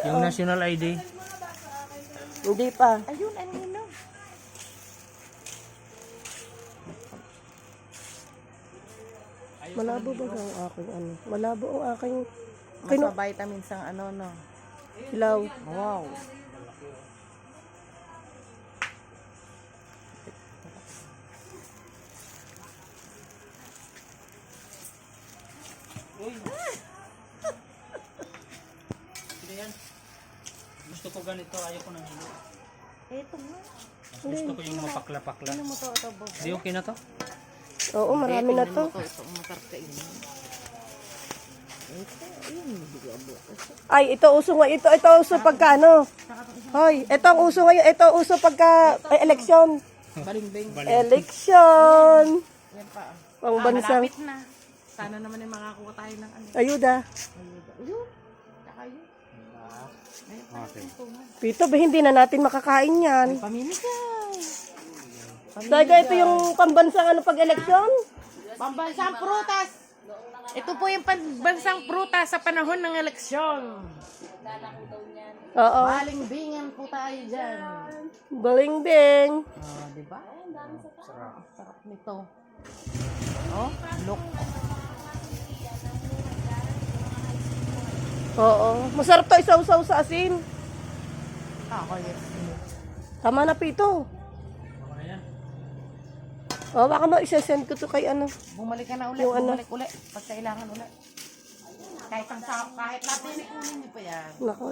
Yung national ID. Hindi pa. Ayun, ano yun? No? Malabo ba ang aking ano? Malabo ang aking Mas vitamins ang ano, no? ilaw. Wow. Sige yan. Gusto ko ganito, ayaw ko ng hilo. Eto nga. Gusto ko yung mapakla-pakla. Ano mo to, Bob? Di okay na to? Oo, marami na to. Ito, masarap kainin. Ito, ayun, bigo-abo. Ay, ito uso nga. Ito uso pagka ano. Hoy, ito ang uso ngayon. Ito uso pagka eleksyon. Baling-bing. Eleksyon. Yan pa. Pang bansang. Malapit na. Sana naman ay makakuha tayo ng ano. Ayuda. Ayun. Tsaka yun. Okay. Pito, ba hindi na natin makakain yan. Pamimigay. Daga, ito yung pambansang ano pag eleksyon. Pambansang prutas. Ito po yung pambansang prutas sa panahon ng eleksyon. Oo. Baling-bingan po tayo dyan. Baling-bing. Oh, di ba? Sarap nito. Oh, look. Oo. Masarap to isaw-saw sa asin. Yes. Tama na, Pito. Oh, baka ma-isesend ko to kay ano. Bumalik ka na ulit. Yung ano? Bumalik ulit. Pag kailangan ulit. Kahit natin ikunin niyo pa yan. Nako,